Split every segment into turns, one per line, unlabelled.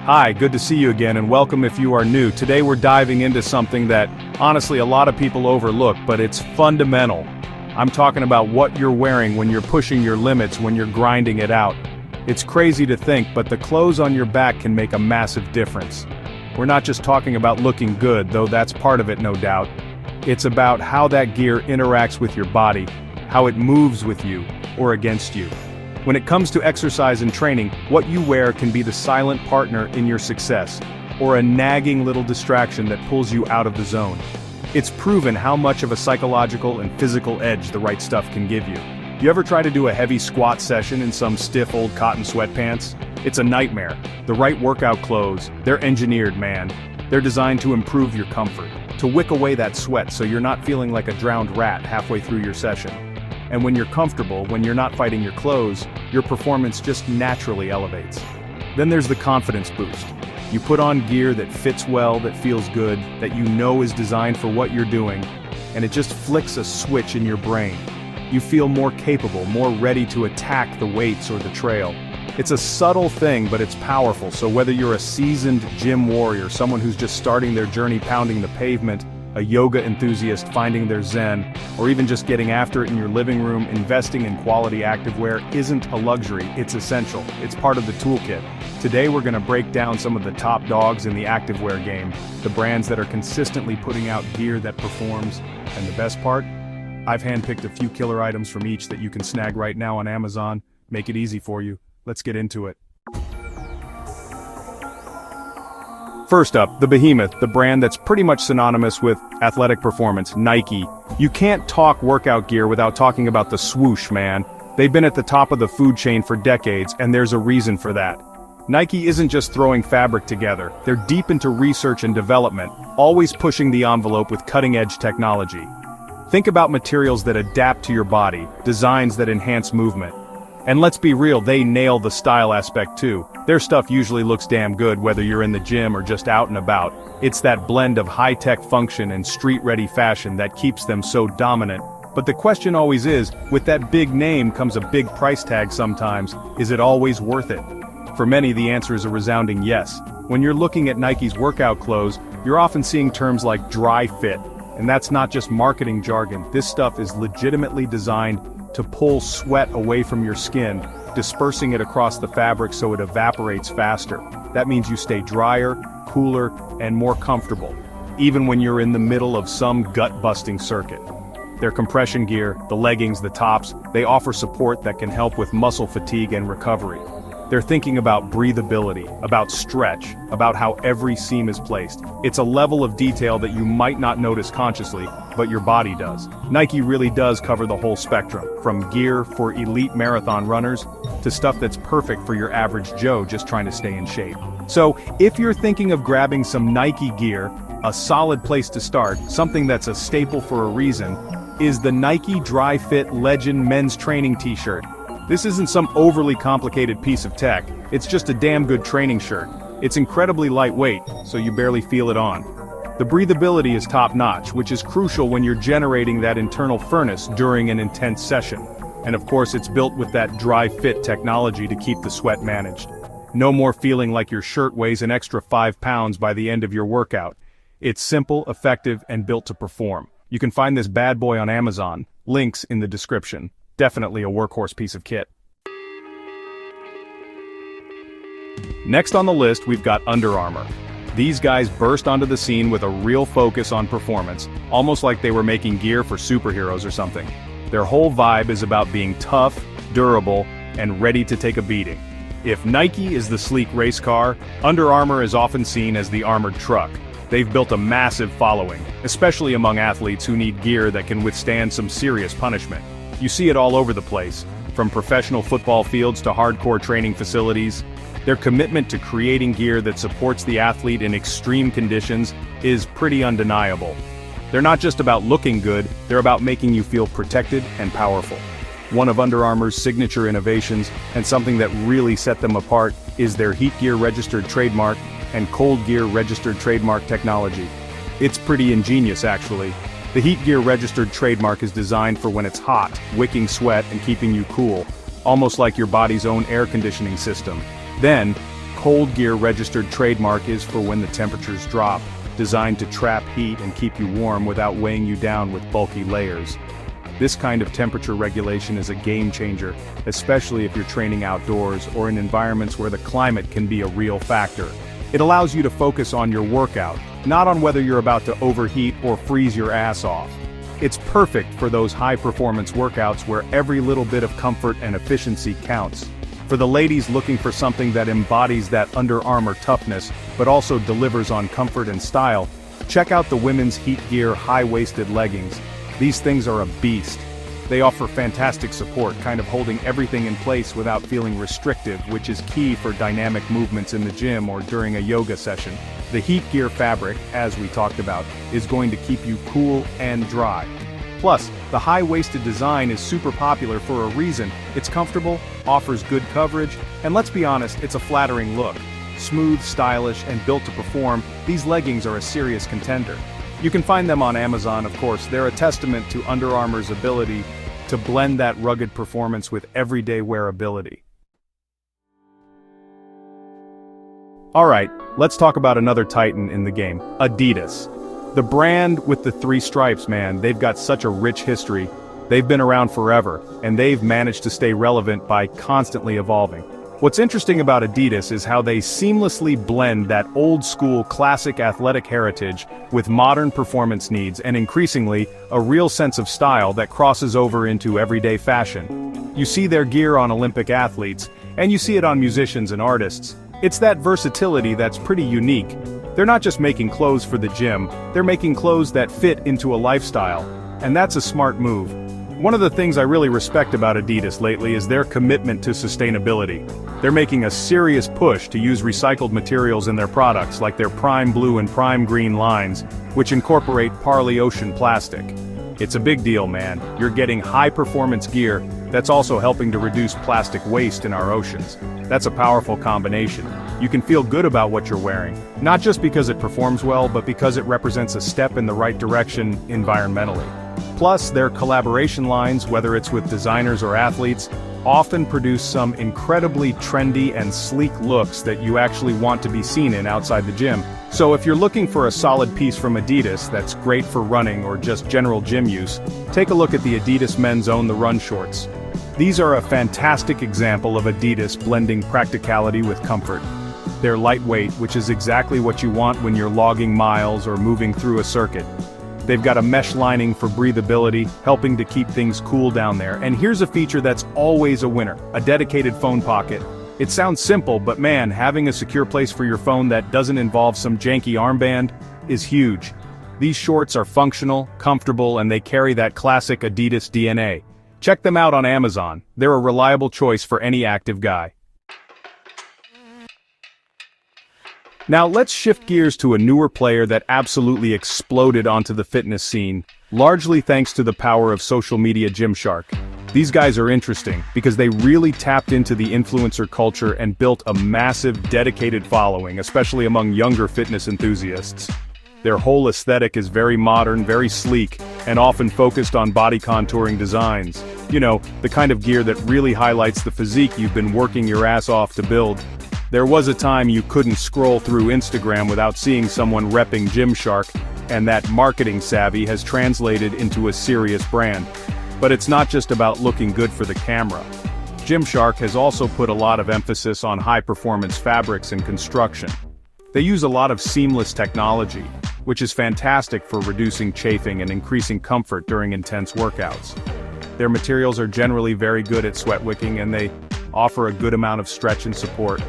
Hi, good to see you again and welcome if you are new. Today we're diving into something that, honestly, a lot of people overlook, but it's fundamental. I'm talking about what you're wearing when you're pushing your limits, when you're grinding it out. It's crazy to think, but the clothes on your back can make a massive difference. We're not just talking about looking good, though that's part of it, no doubt. It's about how that gear interacts with your body, how it moves with you, or against you. When it comes to exercise and training, what you wear can be the silent partner in your success, or a nagging little distraction that pulls you out of the zone. It's proven how much of a psychological and physical edge the right stuff can give you. You ever try to do a heavy squat session in some stiff old cotton sweatpants? It's a nightmare. The right workout clothes, they're engineered, man. They're designed to improve your comfort, to wick away that sweat so you're not feeling like a drowned rat halfway through your session. And when you're comfortable, when you're not fighting your clothes, your performance just naturally elevates. Then there's the confidence boost. You put on gear that fits well, that feels good, that you know is designed for what you're doing, and it just flicks a switch in your brain. You feel more capable, more ready to attack the weights or the trail. It's a subtle thing, but it's powerful, so whether you're a seasoned gym warrior, someone who's just starting their journey pounding the pavement, a yoga enthusiast finding their zen, or even just getting after it in your living room, investing in quality activewear isn't a luxury, it's essential. It's part of the toolkit. Today we're going to break down some of the top dogs in the activewear game, the brands that are consistently putting out gear that performs, and the best part? I've handpicked a few killer items from each that you can snag right now on Amazon. Make it easy for you. Let's get into it. First up, the behemoth, the brand that's pretty much synonymous with athletic performance, Nike. You can't talk workout gear without talking about the swoosh, man. They've been at the top of the food chain for decades, and there's a reason for that. Nike isn't just throwing fabric together, they're deep into research and development, always pushing the envelope with cutting-edge technology. Think about materials that adapt to your body, designs that enhance movement. And let's be real, they nail the style aspect too. Their stuff usually looks damn good whether you're in the gym or just out and about. It's that blend of high-tech function and street-ready fashion that keeps them so dominant. But the question always is, with that big name comes a big price tag sometimes, is it always worth it? For many, the answer is a resounding yes. When you're looking at Nike's workout clothes, you're often seeing terms like dry fit. And that's not just marketing jargon, this stuff is legitimately designed to pull sweat away from your skin, dispersing it across the fabric so it evaporates faster. That means you stay drier, cooler, and more comfortable, even when you're in the middle of some gut-busting circuit. Their compression gear, the leggings, the tops, they offer support that can help with muscle fatigue and recovery. They're thinking about breathability, about stretch, about how every seam is placed. It's a level of detail that you might not notice consciously, but your body does. Nike really does cover the whole spectrum, from gear for elite marathon runners, to stuff that's perfect for your average Joe just trying to stay in shape. So, if you're thinking of grabbing some Nike gear, a solid place to start, something that's a staple for a reason, is the Nike Dry Fit Legend men's training t-shirt. This isn't some overly complicated piece of tech, it's just a damn good training shirt. It's incredibly lightweight, so you barely feel it on. The breathability is top-notch, which is crucial when you're generating that internal furnace during an intense session. And of course it's built with that dry fit technology to keep the sweat managed. No more feeling like your shirt weighs an extra 5 pounds by the end of your workout. It's simple, effective, and built to perform. You can find this bad boy on Amazon, links in the description. Definitely a workhorse piece of kit. Next on the list, we've got Under Armour. These guys burst onto the scene with a real focus on performance, almost like they were making gear for superheroes or something. Their whole vibe is about being tough, durable, and ready to take a beating. If Nike is the sleek race car, Under Armour is often seen as the armored truck. They've built a massive following, especially among athletes who need gear that can withstand some serious punishment. You see it all over the place, from professional football fields to hardcore training facilities. Their commitment to creating gear that supports the athlete in extreme conditions is pretty undeniable. They're not just about looking good, they're about making you feel protected and powerful. One of Under Armour's signature innovations, and something that really set them apart, is their Heat Gear registered trademark and Cold Gear registered trademark technology. It's pretty ingenious, actually. The Heat Gear registered trademark is designed for when it's hot, wicking sweat and keeping you cool, almost like your body's own air conditioning system. Then, cold gear registered trademark is for when the temperatures drop, designed to trap heat and keep you warm without weighing you down with bulky layers. This kind of temperature regulation is a game changer, especially if you're training outdoors or in environments where the climate can be a real factor. It allows you to focus on your workout, not on whether you're about to overheat or freeze your ass off. It's perfect for those high-performance workouts where every little bit of comfort and efficiency counts. For the ladies looking for something that embodies that Under Armour toughness, but also delivers on comfort and style, check out the women's Heat Gear high-waisted leggings. These things are a beast. They offer fantastic support, kind of holding everything in place without feeling restrictive, which is key for dynamic movements in the gym or during a yoga session. The Heat Gear fabric, as we talked about, is going to keep you cool and dry. Plus, the high-waisted design is super popular for a reason. It's comfortable, offers good coverage, and let's be honest, it's a flattering look. Smooth, stylish, and built to perform, these leggings are a serious contender. You can find them on Amazon, of course. They're a testament to Under Armour's ability to blend that rugged performance with everyday wearability. Alright, let's talk about another titan in the game, Adidas. The brand with the 3 stripes, man, they've got such a rich history. They've been around forever, and they've managed to stay relevant by constantly evolving. What's interesting about Adidas is how they seamlessly blend that old-school classic athletic heritage with modern performance needs and increasingly, a real sense of style that crosses over into everyday fashion. You see their gear on Olympic athletes, and you see it on musicians and artists. It's that versatility that's pretty unique. They're not just making clothes for the gym, they're making clothes that fit into a lifestyle. And that's a smart move. One of the things I really respect about Adidas lately is their commitment to sustainability. They're making a serious push to use recycled materials in their products like their Prime Blue and Prime Green lines, which incorporate Parley Ocean plastic. It's a big deal, man. You're getting high-performance gear that's also helping to reduce plastic waste in our oceans. That's a powerful combination. You can feel good about what you're wearing, not just because it performs well, but because it represents a step in the right direction environmentally. Plus, their collaboration lines, whether it's with designers or athletes, often produce some incredibly trendy and sleek looks that you actually want to be seen in outside the gym. So if you're looking for a solid piece from Adidas that's great for running or just general gym use, take a look at the Adidas Men's Own the Run shorts. These are a fantastic example of Adidas blending practicality with comfort. They're lightweight, which is exactly what you want when you're logging miles or moving through a circuit. They've got a mesh lining for breathability, helping to keep things cool down there. And here's a feature that's always a winner, a dedicated phone pocket. It sounds simple, but man, having a secure place for your phone that doesn't involve some janky armband is huge. These shorts are functional, comfortable, and they carry that classic Adidas DNA. Check them out on Amazon. They're a reliable choice for any active guy. Now let's shift gears to a newer player that absolutely exploded onto the fitness scene, largely thanks to the power of social media Gymshark. These guys are interesting because they really tapped into the influencer culture and built a massive, dedicated following, especially among younger fitness enthusiasts. Their whole aesthetic is very modern, very sleek, and often focused on body contouring designs. You know, the kind of gear that really highlights the physique you've been working your ass off to build. There was a time you couldn't scroll through Instagram without seeing someone repping Gymshark, and that marketing savvy has translated into a serious brand. But it's not just about looking good for the camera. Gymshark has also put a lot of emphasis on high-performance fabrics and construction. They use a lot of seamless technology, which is fantastic for reducing chafing and increasing comfort during intense workouts. Their materials are generally very good at sweat wicking, and they offer a good amount of stretch and support.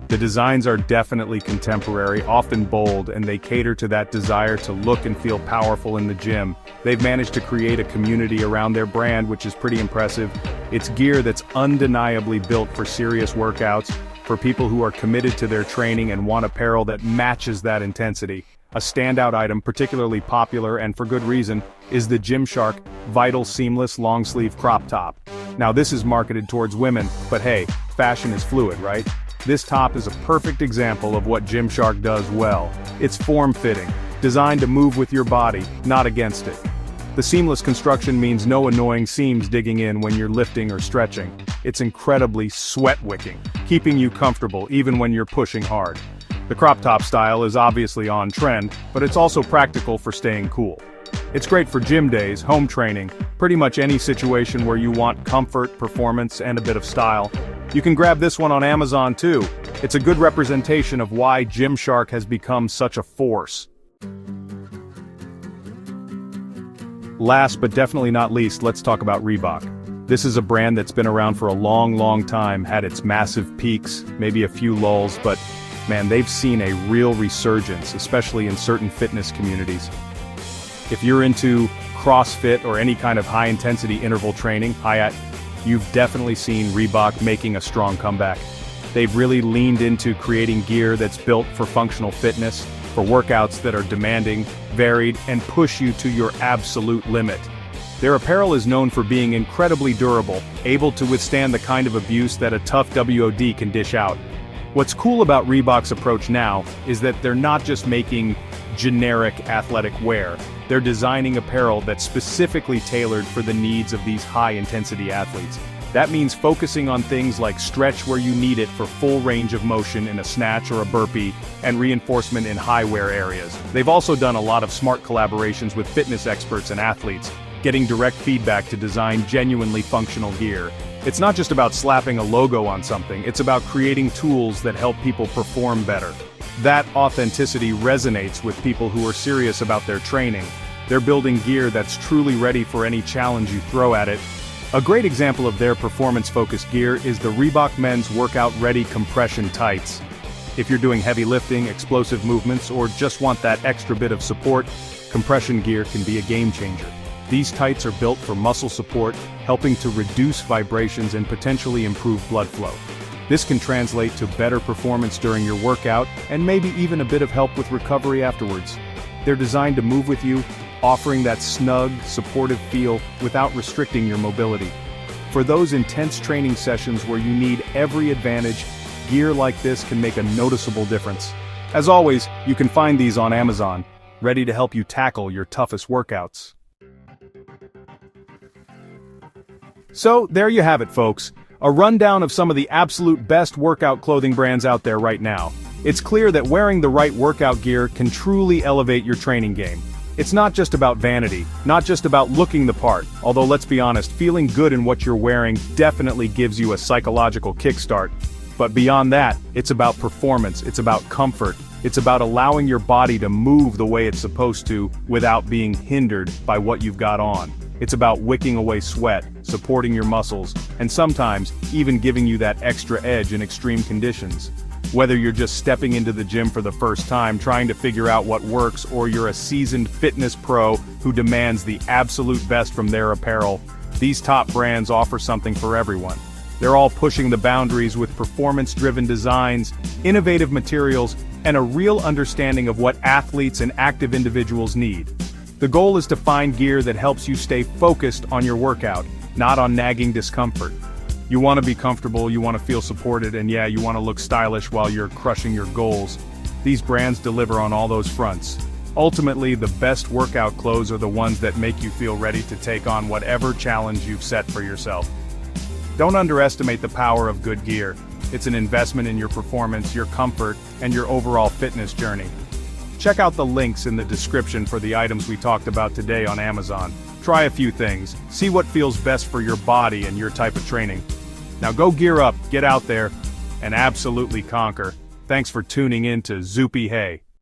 The designs are definitely contemporary, often bold, and they cater to that desire to look and feel powerful in the gym. They've managed to create a community around their brand, which is pretty impressive. It's gear that's undeniably built for serious workouts, for people who are committed to their training and want apparel that matches that intensity. A standout item, particularly popular and for good reason, is the Gymshark Vital Seamless Long Sleeve Crop Top. Now this is marketed towards women, but hey, fashion is fluid, right? This top is a perfect example of what Gymshark does well. It's form-fitting, designed to move with your body, not against it. The seamless construction means no annoying seams digging in when you're lifting or stretching. it's incredibly sweat-wicking, keeping you comfortable even when you're pushing hard. The crop top style is obviously on trend, but it's also practical for staying cool. It's great for gym days, home training, pretty much any situation where you want comfort, performance, and a bit of style. You can grab this one on Amazon too. It's a good representation of why Gymshark has become such a force. Last but definitely not least, let's talk about Reebok. This is a brand that's been around for a long time, had its massive peaks, maybe a few lulls, but man, they've seen a real resurgence, especially in certain fitness communities. If you're into CrossFit or any kind of high-intensity interval training, you've definitely seen Reebok making a strong comeback. They've really leaned into creating gear that's built for functional fitness, for workouts that are demanding, varied, and push you to your absolute limit. Their apparel is known for being incredibly durable, able to withstand the kind of abuse that a tough WOD can dish out. What's cool about Reebok's approach now is that they're not just making generic athletic wear. They're designing apparel that's specifically tailored for the needs of these high-intensity athletes. That means focusing on things like stretch where you need it for full range of motion in a snatch or a burpee, and reinforcement in high-wear areas. They've also done a lot of smart collaborations with fitness experts and athletes, getting direct feedback to design genuinely functional gear. It's not just about slapping a logo on something, it's about creating tools that help people perform better. That authenticity resonates with people who are serious about their training. They're building gear that's truly ready for any challenge you throw at it. A great example of their performance-focused gear is the Reebok Men's Workout Ready Compression Tights. If you're doing heavy lifting, explosive movements, or just want that extra bit of support, compression gear can be a game changer. These tights are built for muscle support, helping to reduce vibrations and potentially improve blood flow. This can translate to better performance during your workout, and maybe even a bit of help with recovery afterwards. They're designed to move with you, offering that snug, supportive feel without restricting your mobility. For those intense training sessions where you need every advantage, gear like this can make a noticeable difference. As always, you can find these on Amazon, ready to help you tackle your toughest workouts. So, there you have it, folks. A rundown of some of the absolute best workout clothing brands out there right now. It's clear that wearing the right workout gear can truly elevate your training game. It's not just about vanity, not just about looking the part, although let's be honest, feeling good in what you're wearing definitely gives you a psychological kickstart. But beyond that, it's about performance, it's about comfort, it's about allowing your body to move the way it's supposed to without being hindered by what you've got on. It's about wicking away sweat, supporting your muscles, and sometimes even giving you that extra edge in extreme conditions. Whether you're just stepping into the gym for the first time trying to figure out what works, or you're a seasoned fitness pro who demands the absolute best from their apparel, these top brands offer something for everyone. They're all pushing the boundaries with performance-driven designs, innovative materials, and a real understanding of what athletes and active individuals need. The goal is to find gear that helps you stay focused on your workout, not on nagging discomfort. You want to be comfortable, you want to feel supported, and yeah, you want to look stylish while you're crushing your goals. These brands deliver on all those fronts. Ultimately, the best workout clothes are the ones that make you feel ready to take on whatever challenge you've set for yourself. Don't underestimate the power of good gear. It's an investment in your performance, your comfort, and your overall fitness journey. Check out the links in the description for the items we talked about today on Amazon. Try a few things, see what feels best for your body and your type of training. Now go gear up, get out there, and absolutely conquer. Thanks for tuning in to Zoopy Hey.